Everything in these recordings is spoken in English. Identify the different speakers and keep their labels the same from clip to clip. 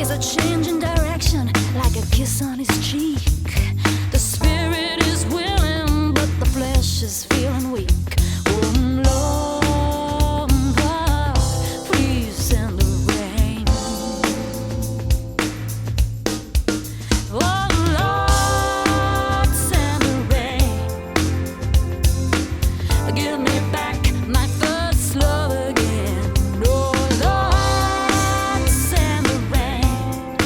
Speaker 1: is a change in direction, like a kiss on his cheek. The spirit is willing, but the flesh is feeling weak. Oh Lord, please send the rain. Oh Lord, send the rain. Give me back my first love again. Oh Lord, send the rain.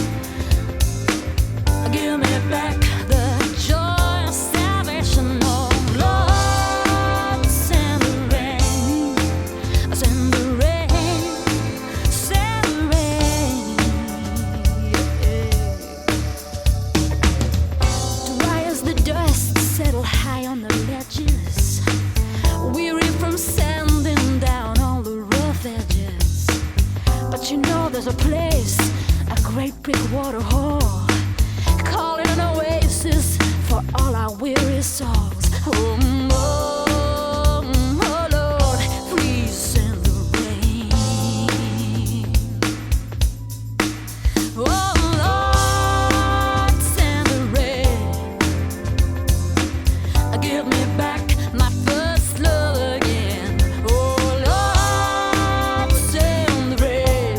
Speaker 1: Give me back the joy of salvation. Oh Lord, send the rain. Send the rain. Send the rain. Dry as the dust, settle high on the ledges. Weary from sanding down all the rough edges. But you know there's a place, a great big water hole, calling an oasis for all our weary souls. Oh, oh Lord, please send the rain. Oh Lord, send the rain. Give me back my first love again. Oh Lord, send the rain.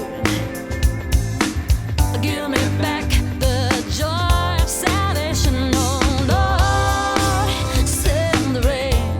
Speaker 1: Give me back the joy of salvation. Oh Lord, send the rain.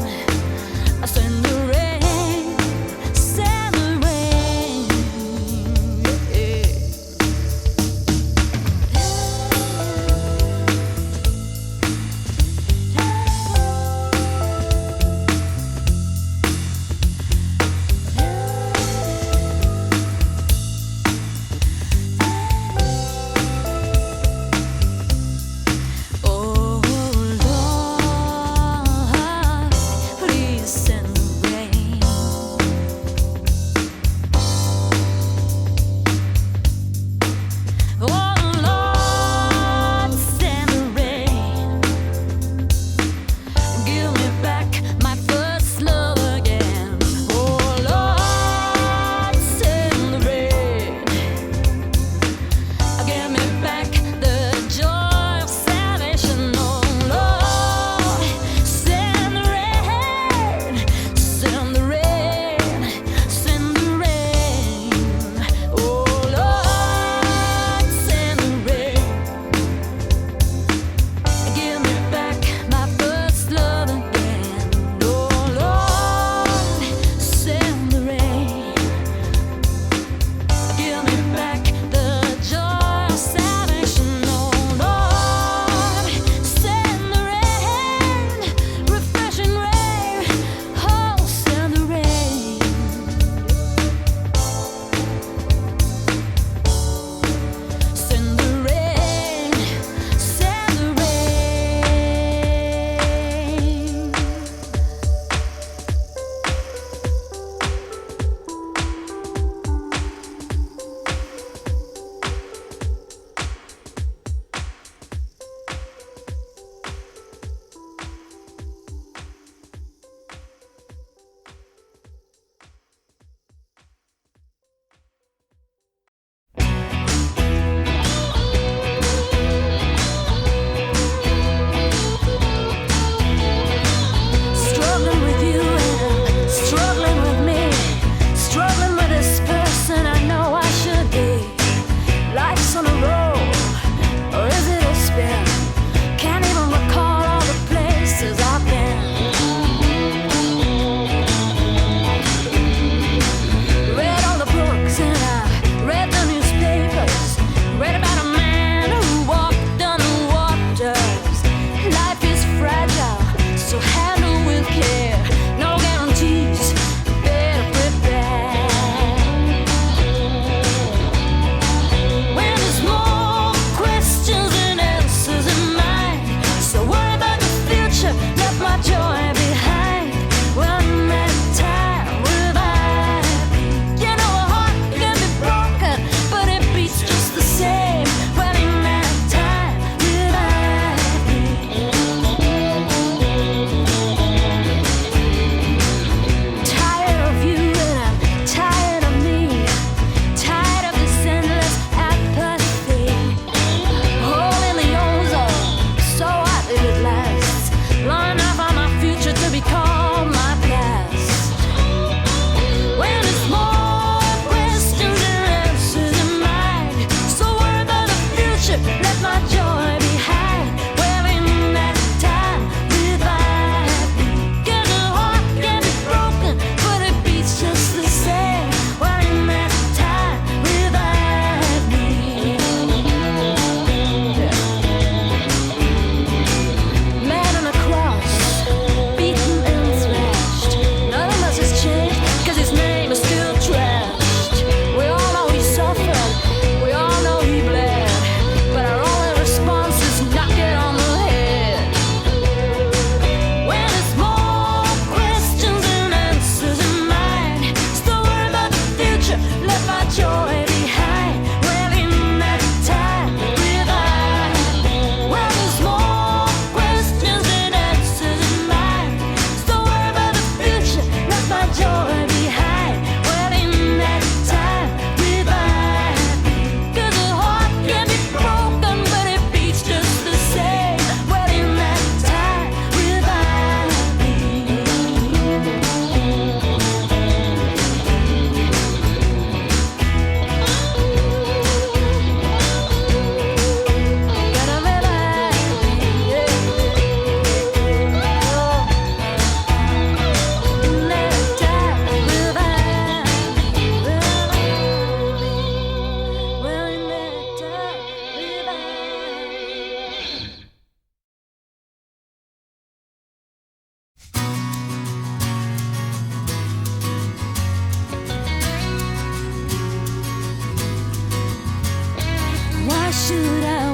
Speaker 1: should I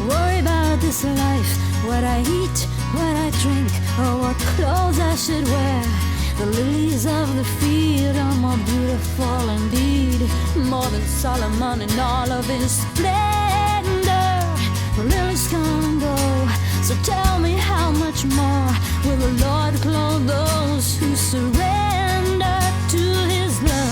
Speaker 1: worry about this life? What I eat, what I drink, or what clothes I should wear? The lilies of the field are more beautiful indeed, more than Solomon in all of his splendor. The lilies come and go, so tell me how much more will the Lord clothe those who surrender to his love?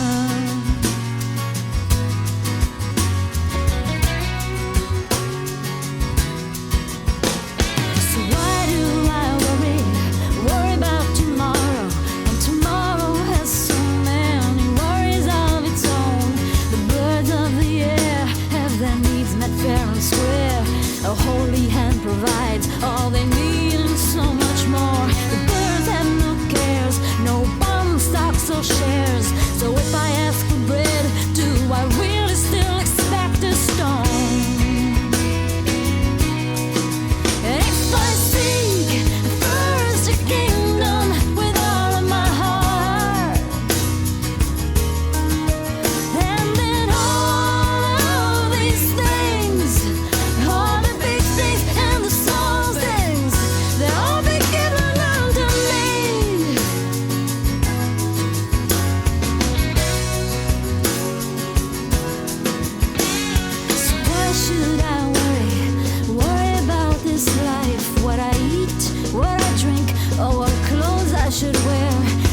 Speaker 1: A holy hand provides all they need and so much more. The birds have no cares, no bum stocks or shares. So if I ask for bread, do I really still expect a stone? And if I seek first a kingdom with all of my heart, and then all of these things, all the big things and the small things, they'll all be given unto me. So why should I worry about this life? What I eat, what I drink, or what clothes I should wear?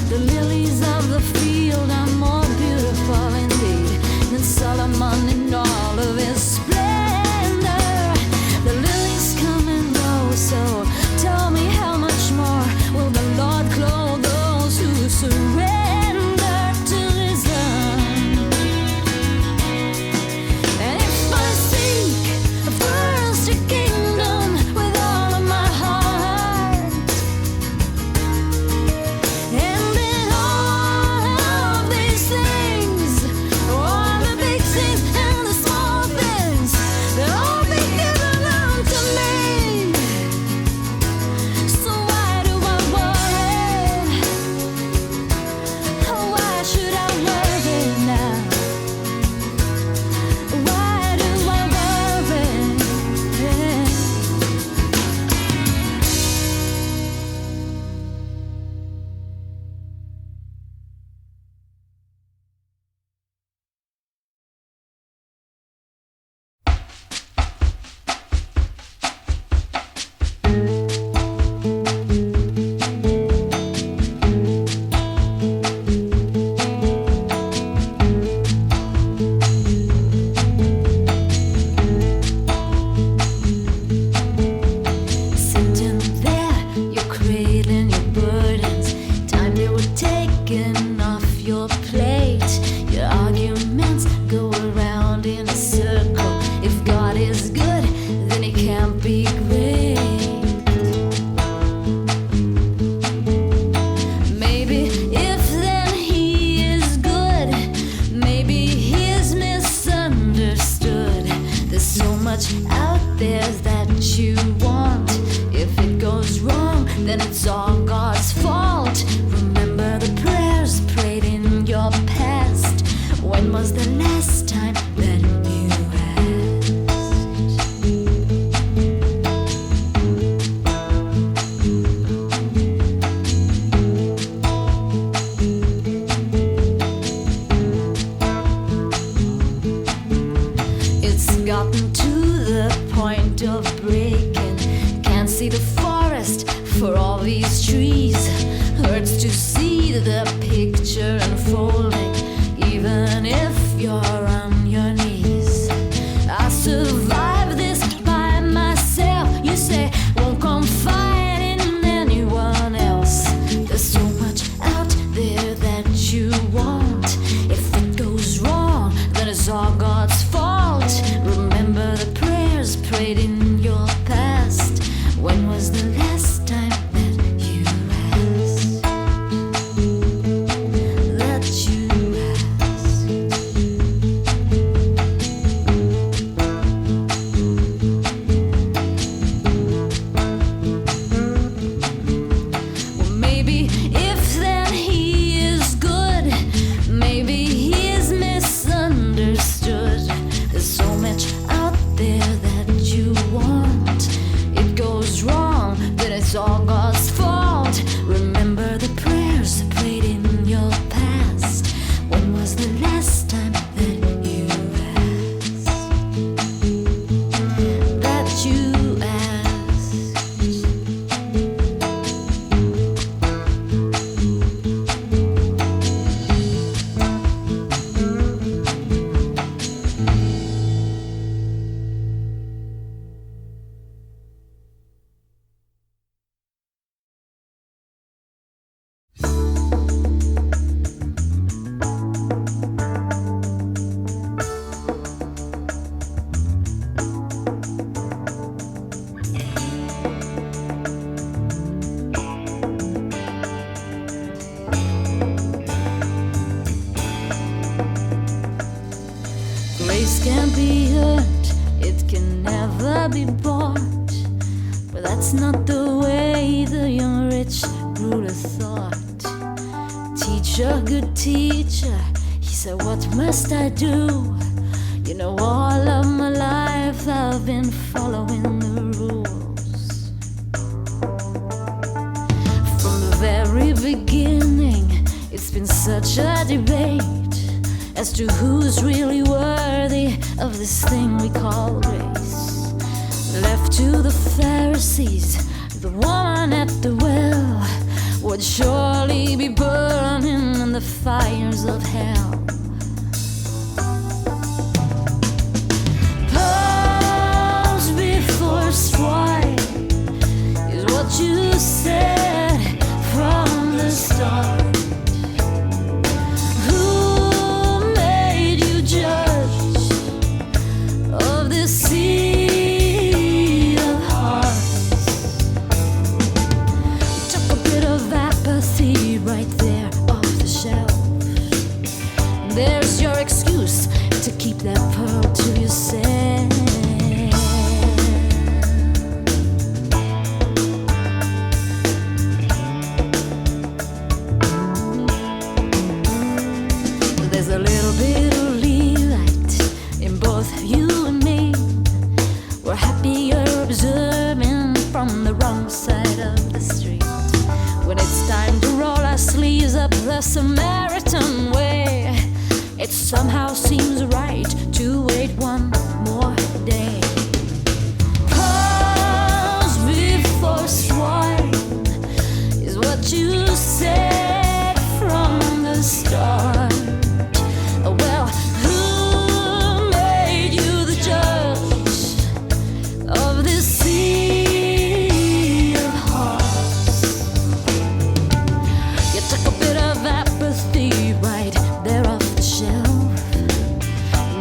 Speaker 1: The lilies of the field are more beautiful indeed than Solomon in all of his splendor. The lilies come and go, so tell me how much more will the Lord clothe those who surrender to his love? And if I seek first a kingdom with all of my heart, and then all of these things, all the big things and the small things, they'll all be given unto me. So why do I worry? Oh, why should I worry now? Why do I worry? Sitting there, you're cradling your burdens. Time they were taken off your plate. Your arguments go around in a circle. If God is good, then he can't be great. Maybe if then he is good, maybe he is misunderstood. There's so much out there that you want. If it goes wrong, then it's all God's fault. Remember the prayers prayed in your past. When was the last time that you asked? It's gotten to the point of breaking. Can't see the forest for all these trees. Hurts to see the picture unfolding, even if you're on your knees. I survived this by myself, you say, won't confide in anyone else. There's so much out there that you want. If it goes wrong, then it's all God's fault. Remember the prayers prayed in your past. When was the last time that you asked? That you asked? Well, maybe if then he is good, maybe he is misunderstood. cannot be earned, it can never be bought. But that's not the way the young rich ruler thought. Teacher, good teacher, he said, what must I do? You know, all of my life I've been following the rules. From the very beginning, it's been such a debate as to who's really worthy of this thing we call grace. Left to the Pharisees, the woman at the well would surely be burning in the fires of hell. Pause before strike is what you said from the start. There's your excuse to keep that pearl to yourself. There's a little bit of light in both you and me. We're happier observing from the wrong side of the street. When it's time to roll our sleeves up the Samaritan way, it somehow seems right to wait one more day. Pause before swine is what you said from the start. Well, who made you the judge of this sea of hearts? You took a bit of apathy right there off the shelf.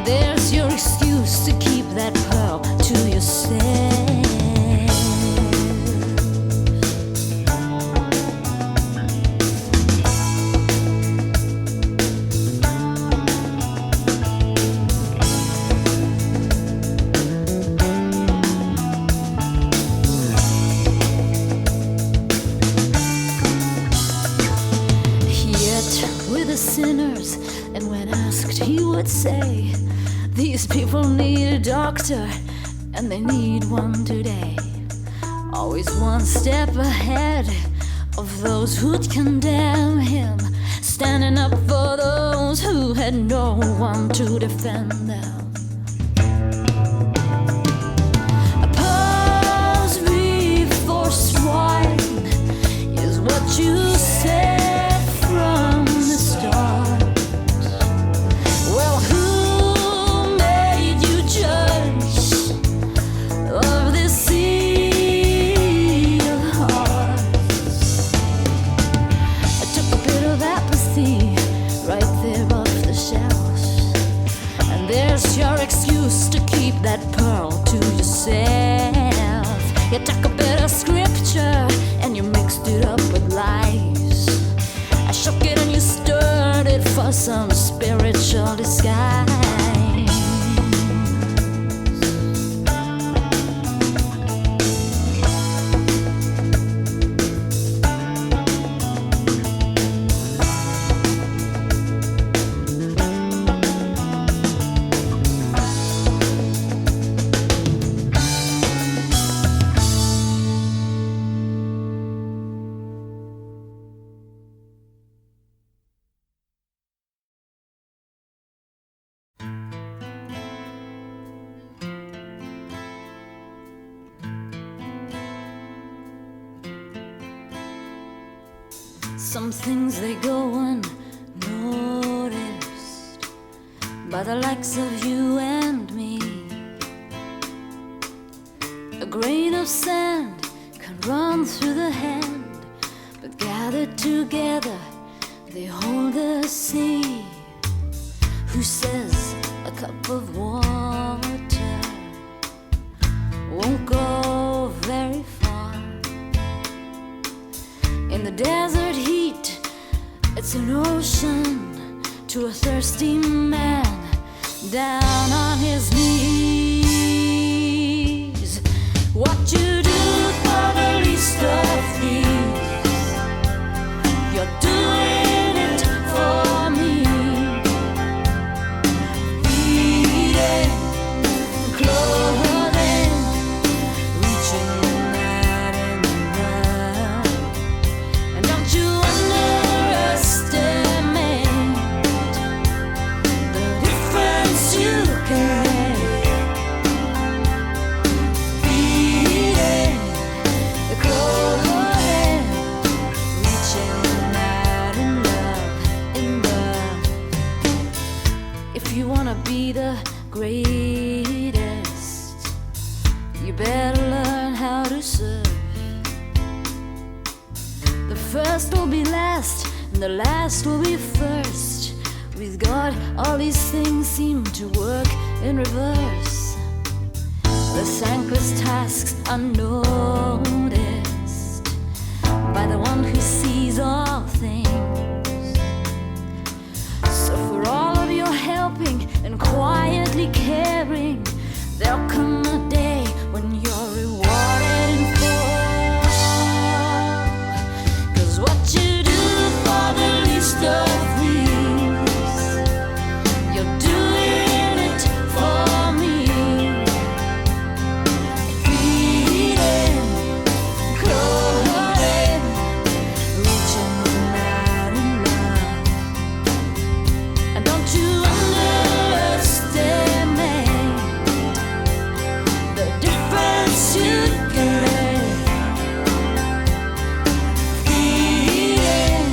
Speaker 1: There's your excuse to keep that pearl to yourself. With the sinners, and when asked he would say, these people need a doctor and they need one today. Always one step ahead of those who'd condemn him, standing up for those who had no one to defend them. A pause before swine is what you said from the start. Well, who made you judge of this sea of hearts? I took a bit of apathy right there off the shelf, and there's your excuse to keep that pearl to yourself. You took a bit of scripture and you mixed it up with lies. I shook it and you stirred it for some spiritual disguise. Some things they go unnoticed by the likes of you and me. A grain of sand can run through the hand, but gathered together they hold the sea. Who says a cup of water won't go very far? In the desert heat, it's an ocean to a thirsty man. down on his knees. What you do for the least of these, you're doing it for me. Feeding, clothing, reaching out in love. And don't you underestimate the difference you can make. Feeding, clothing, reaching out in love. If you wanna be the greatest, you better learn how to serve. The first will be last, and the last will be first. With God, all these things seem to work in reverse. The thankless tasks are noticed by the one who sees all things. So for all of your helping and quietly caring, there'll come a day when you're rewarded in full. 'Cause what you do for the least of these, you're doing it for me. Feeding, clothing, reaching out in love. And don't you underestimate the difference you can make. Feeding,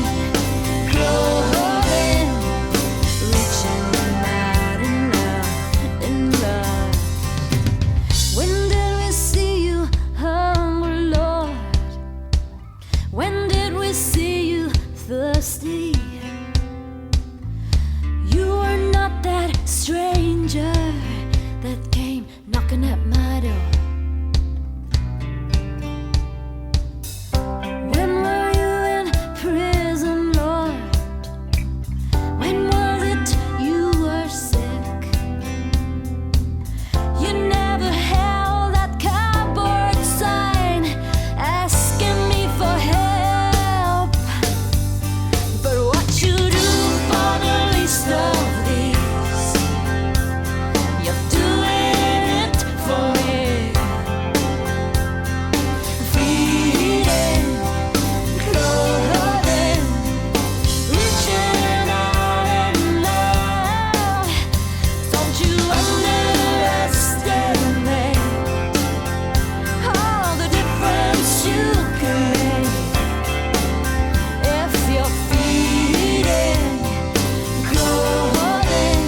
Speaker 1: clothing, reaching out in love. When did we see you hungry, Lord? When did we see you thirsty? You were not that stranger that came knocking at my door. When were you in prison, Lord? When was it you were sick? You never held that cardboard sign asking me for help. But what you do for the least of these, you're doing it for me. Feeding, clothing, reaching out in love. Don't you underestimate all the difference you can make. If you're feeding, clothing,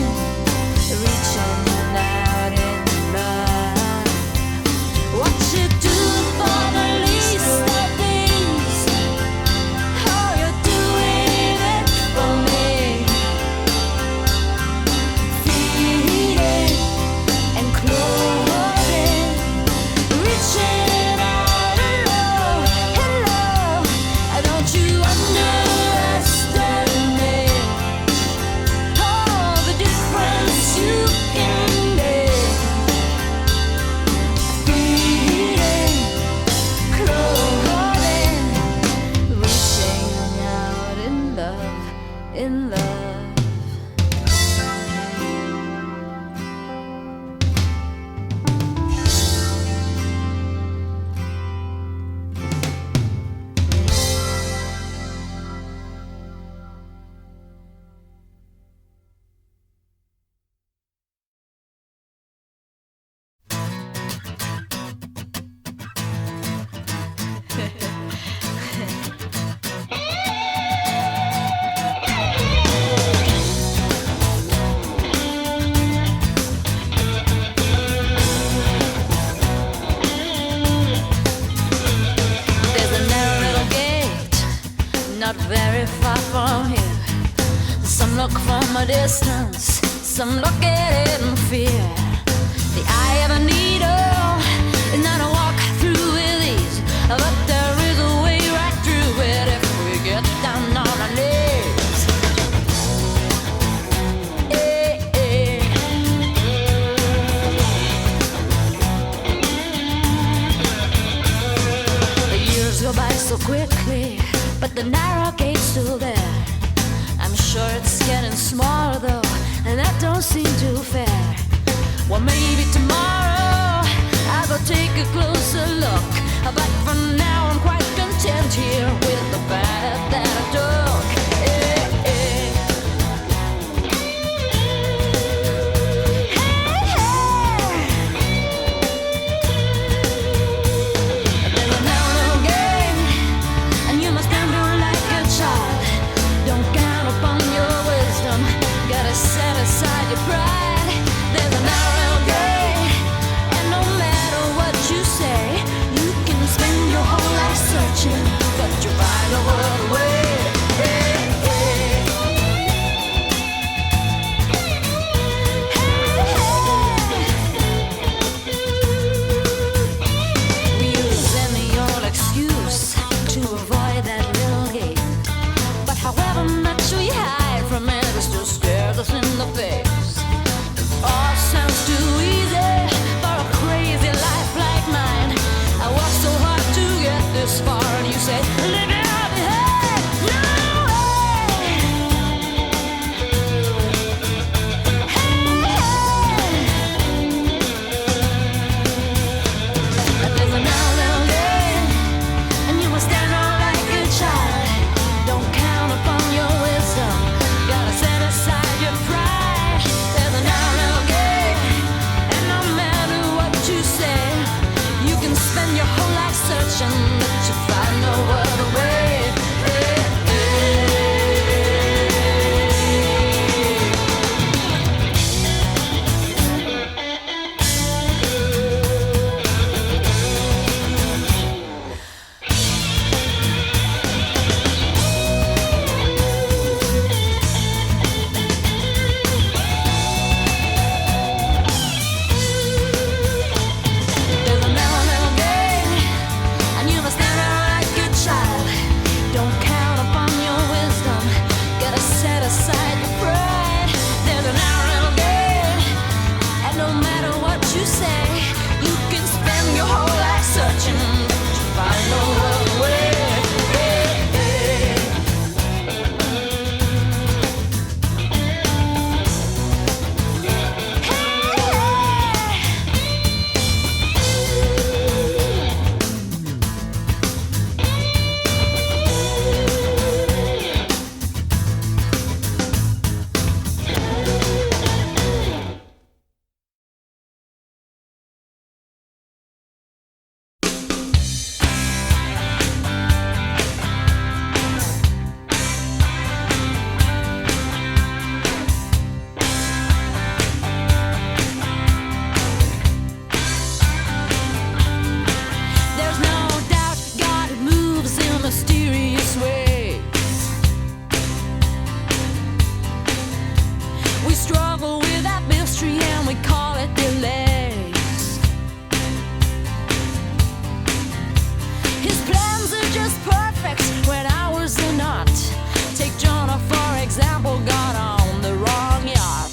Speaker 1: reaching out in love. What you do for the least of these, oh, you're doing it for me. Feeding and clothing, reaching out in love. Don't you underestimate all the difference you can make. Feeding, clothing, reaching out in love, in love. There's a narrow little gate, not very far from here. Some look from a distance, some look at it in fear. The eye of a needle is not a walk through with ease, but there is a way right through it if we get down on our knees. quickly, but the narrow gate's still there. I'm sure it's getting smaller though, and that don't seem too fair. Well, maybe tomorrow I'll go take a closer look, but for now I'm quite content here with the path that I took. There's a narrow gate, and you must handle like a child. Don't count upon your wisdom, gotta set aside your pride. There's a narrow gate, and no matter what you say, you can spend your whole life searching, but you find a world away. We use any old excuse to avoid that little gate, but however much we hide from it, it still scares us in the face. All sounds too easy for a crazy life like mine. I worked so hard to get this far, and you say, leave it all behind. No way. There's a narrow gate, and you must stand out like a child. Don't count upon your wisdom, gotta set aside your pride. There's a narrow gate, and no matter what you say, you can spend your whole life searching, but you find no other way. There's a narrow gate, and you must stand out like a child. Don't count upon your wisdom, gotta set aside your pride. There's a narrow gate, and no matter what you say, you can spend your whole life searching, but you find no other way. There's no doubt God moves in mysterious ways. We struggle with that mystery and we call it delays. His plans are just perfect when ours are not. Take Jonah for example, got on the wrong yacht.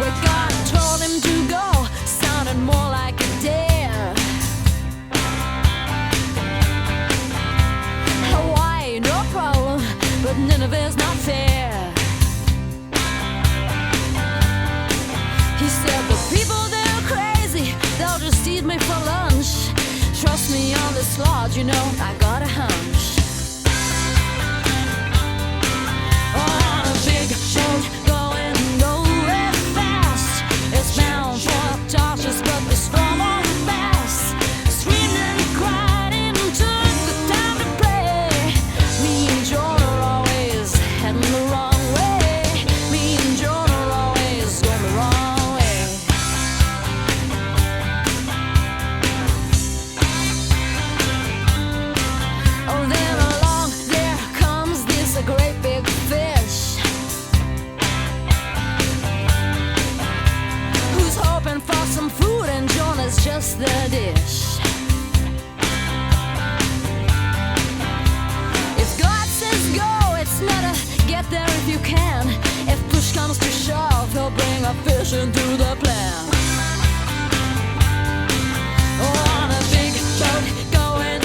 Speaker 1: Where God told him to go sounded more like a dare. Hawaii, no problem, but Nineveh's not fair. He said the people, they're crazy, they'll just eat me for lunch. Trust me on this lodge, you know, I got a hunch. On a big boat going nowhere fast, it's bound for Tarshish, but the storm won't pass. Screamed and cried and took the time to play. Me and Jonah are always heading the wrong way. Me and Jonah are always going the wrong way. Oh, then along there comes this great big fish, who's hoping for some food, and Jonah's just the dish. If God says go, it's not a get there if you can. If push comes to shove, he'll bring a fish into the plan. On a big boat going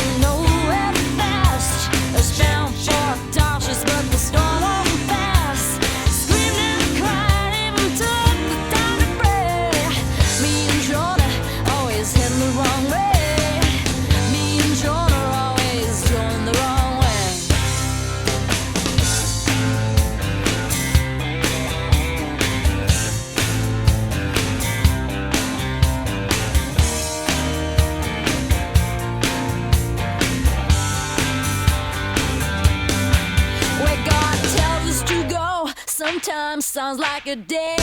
Speaker 1: sometimes sounds like a dare.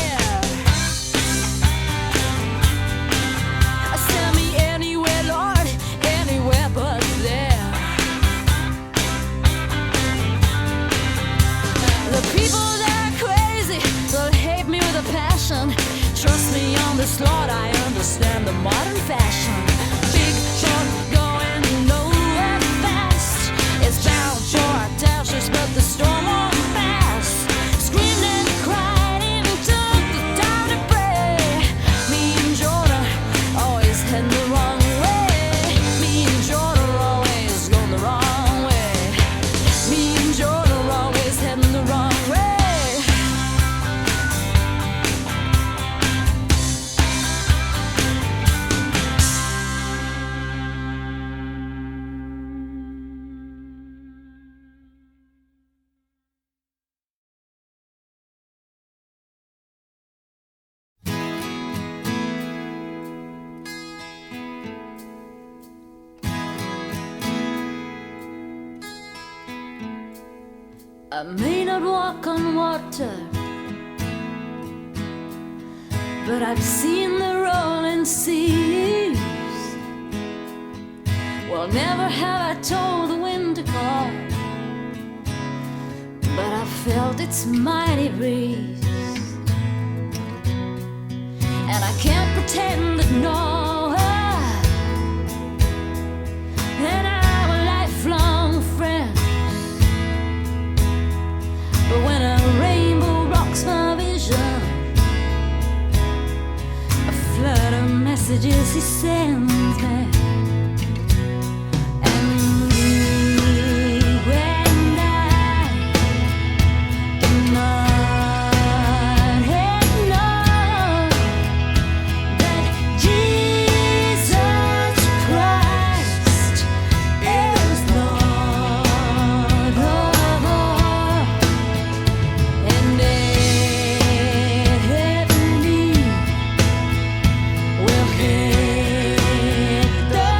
Speaker 1: Send me anywhere, Lord, anywhere but there. The people that are crazy, they'll hate me with a passion. Trust me on this, Lord, I understand the modern fashion. Big truck going nowhere fast. It's bound for our dashes, but the storm won't pass. Screamed and cried and took the time to pray. Me and Jonah always heading the wrong way. Me and Jonah always going the wrong way. Me and Jonah always heading the wrong way. I may not walk on water, but I've seen the rolling seas. Well, never have I told the wind to call, but I felt its mighty breeze. And I can't pretend that no, and I'm a lifelong friend. But when a rainbow rocks my vision, a flood of messages he sends me. And you and I might have known that Jesus Christ is Lord of all. And every knee will hit the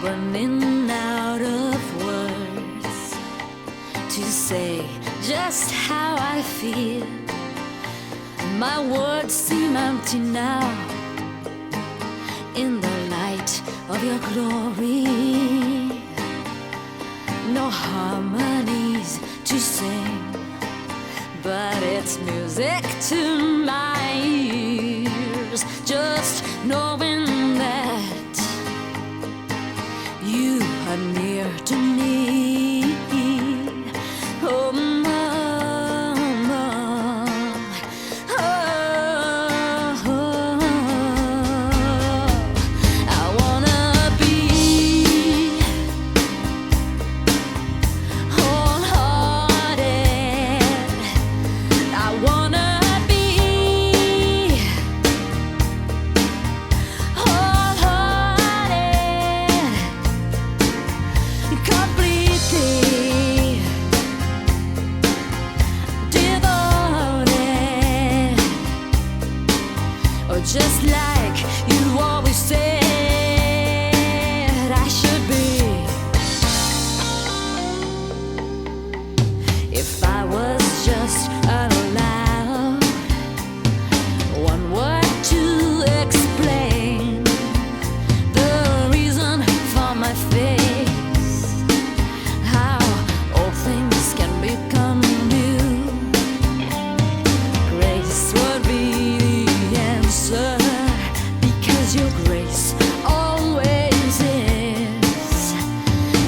Speaker 1: running out of words to say just how I feel. My words seem empty now in the light of your glory. No harmonies to sing, but it's music to my ears. Just knowing that you are near to me. Oh, just like you always said I should be. If I was just allowed one word to explain the reason for my face, how all things can become new, grace would be because your grace always is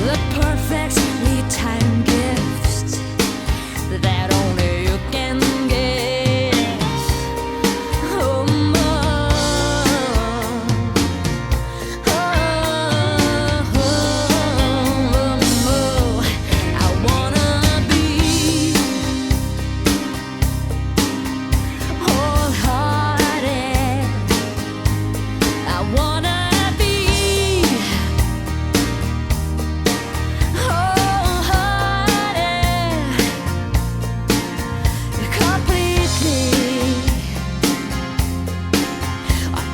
Speaker 1: the perfectly timed gift that only you can give. Oh, I wanna be wholehearted. I wanna be wholehearted, completely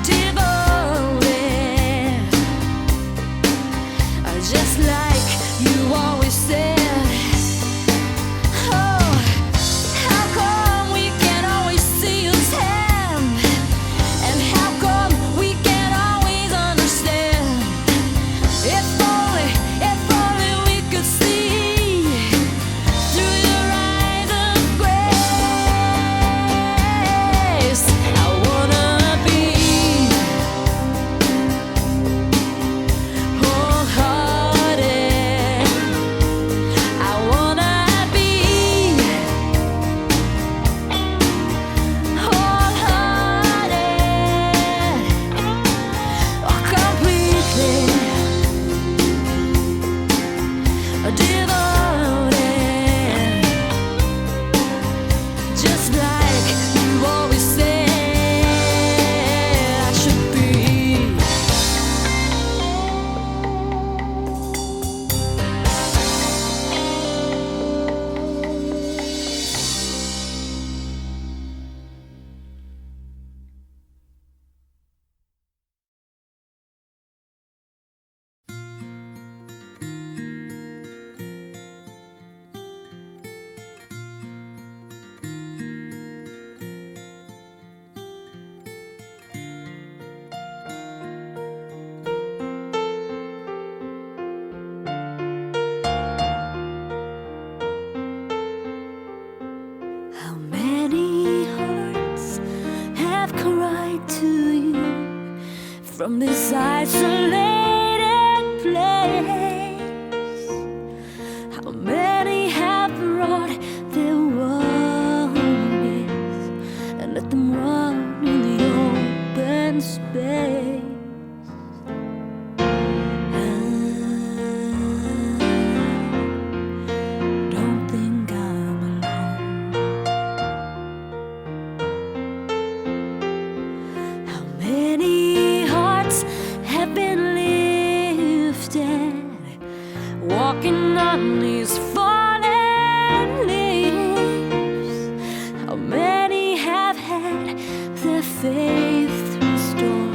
Speaker 1: devoted, just like you always said. Oh, how come we can't always see His hand? And how come we can't always understand? If only we could see through your eyes of grace. I wanna be wholehearted. I wanna be wholehearted, completely devoted, just like you always said I should be. How many hearts have cried to you from this isolated place? How many have brought their worries and let them run in the open space? Don't think I'm alone. How many hearts have been lifted, walking on these fallen leaves? How many have had their faith restored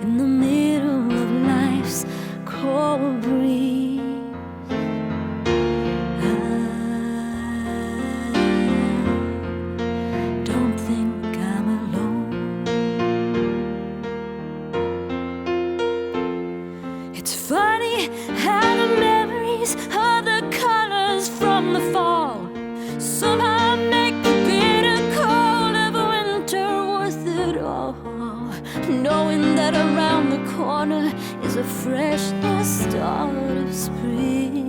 Speaker 1: in the middle of life's cold knowing that around the corner is a fresh new start of spring.